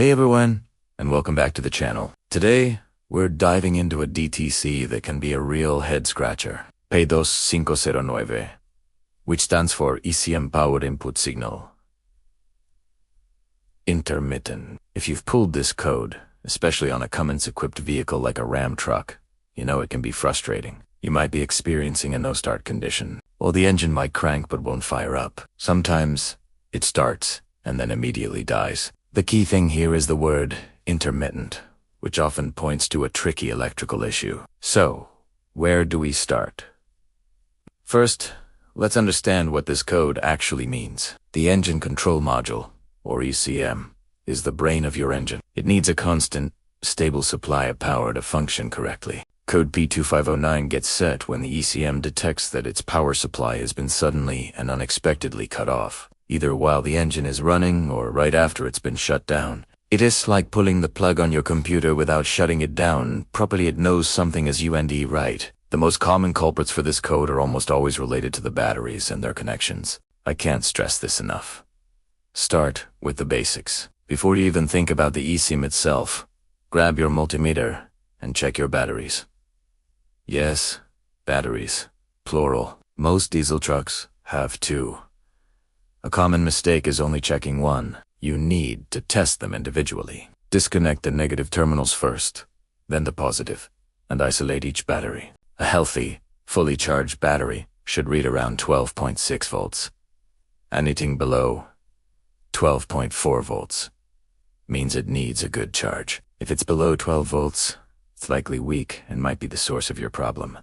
Hey everyone, and welcome back to the channel. Today, we're diving into a DTC that can be a real head-scratcher. P2509, which stands for ECM Power Input Signal. Intermittent. If you've pulled this code, especially on a Cummins-equipped vehicle like a Ram truck, you know it can be frustrating. You might be experiencing a no-start condition, or the engine might crank but won't fire up. Sometimes, it starts and then immediately dies. The key thing here is the word intermittent, which often points to a tricky electrical issue. So, where do we start? First, let's understand what this code actually means. The engine control module, or ECM, is the brain of your engine. It needs a constant, stable supply of power to function correctly. Code P2509 gets set when the ECM detects that its power supply has been suddenly and unexpectedly cut off, either while the engine is running or right after it's been shut down. It is like pulling the plug on your computer without shutting it down. Properly, it knows something is right. The most common culprits for this code are almost always related to the batteries and their connections. I can't stress this enough. Start with the basics. Before you even think about the ECM itself, grab your multimeter and check your batteries. Yes, batteries, plural. Most diesel trucks have two. A common mistake is only checking one. You need to test them individually. Disconnect the negative terminals first, then the positive, and isolate each battery. A healthy, fully charged battery should read around 12.6 volts. Anything below 12.4 volts means it needs a good charge. If it's below 12 volts, it's likely weak and might be the source of your problem.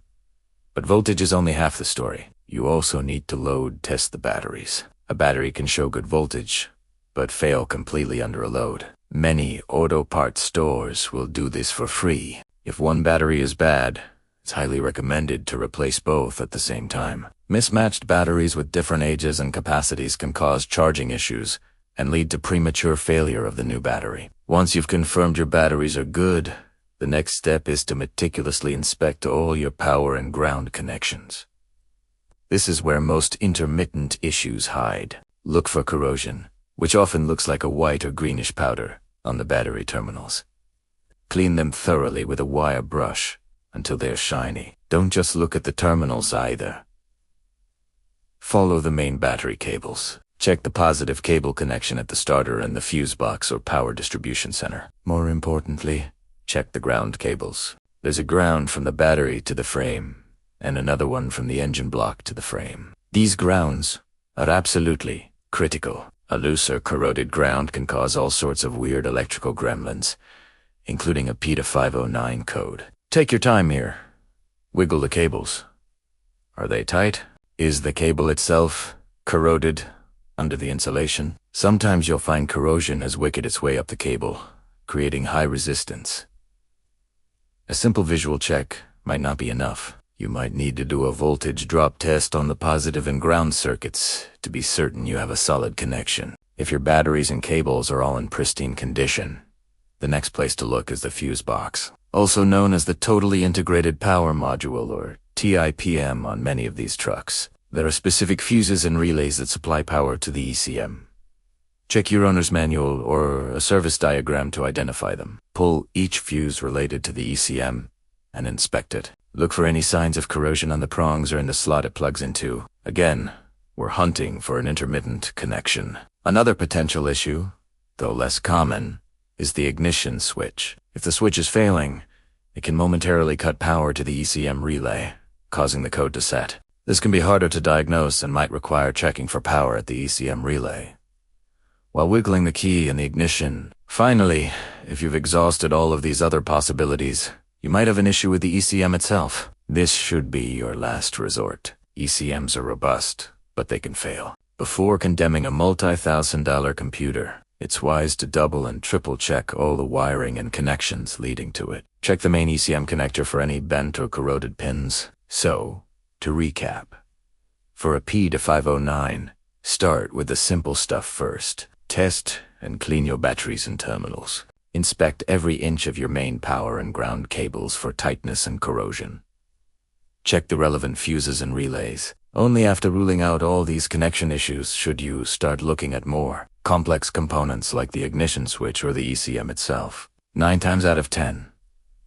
But voltage is only half the story. You also need to load test the batteries. A battery can show good voltage, but fail completely under a load. Many auto parts stores will do this for free. If one battery is bad, it's highly recommended to replace both at the same time. Mismatched batteries with different ages and capacities can cause charging issues and lead to premature failure of the new battery. Once you've confirmed your batteries are good, the next step is to meticulously inspect all your power and ground connections. This is where most intermittent issues hide. Look for corrosion, which often looks like a white or greenish powder on the battery terminals. Clean them thoroughly with a wire brush until they're shiny. Don't just look at the terminals either. Follow the main battery cables. Check the positive cable connection at the starter and the fuse box or power distribution center. More importantly, check the ground cables. There's a ground from the battery to the frame, and another one from the engine block to the frame. These grounds are absolutely critical. A loose or corroded ground can cause all sorts of weird electrical gremlins, including a P2509 code. Take your time here. Wiggle the cables. Are they tight? Is the cable itself corroded under the insulation? Sometimes you'll find corrosion has wicked its way up the cable, creating high resistance. A simple visual check might not be enough. You might need to do a voltage drop test on the positive and ground circuits to be certain you have a solid connection. If your batteries and cables are all in pristine condition, the next place to look is the fuse box, also known as the Totally Integrated Power Module, or TIPM, on many of these trucks. There are specific fuses and relays that supply power to the ECM. Check your owner's manual or a service diagram to identify them. Pull each fuse related to the ECM and inspect it. Look for any signs of corrosion on the prongs or in the slot it plugs into. Again, we're hunting for an intermittent connection. Another potential issue, though less common, is the ignition switch. If the switch is failing, it can momentarily cut power to the ECM relay, causing the code to set. This can be harder to diagnose and might require checking for power at the ECM relay while wiggling the key in the ignition. Finally, if you've exhausted all of these other possibilities, you might have an issue with the ECM itself. This should be your last resort. ECMs are robust, but they can fail. Before condemning a multi-$1,000 computer, it's wise to double and triple check all the wiring and connections leading to it. Check the main ECM connector for any bent or corroded pins. So, to recap, for a P2509, start with the simple stuff first. Test and clean your batteries and terminals. Inspect every inch of your main power and ground cables for tightness and corrosion. Check the relevant fuses and relays. Only after ruling out all these connection issues should you start looking at more complex components like the ignition switch or the ECM itself. 9 times out of 10,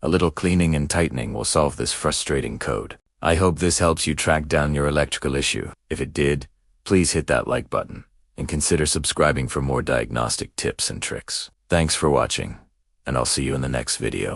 a little cleaning and tightening will solve this frustrating code. I hope this helps you track down your electrical issue. If it did, please hit that like button and consider subscribing for more diagnostic tips and tricks. Thanks for watching, and I'll see you in the next video.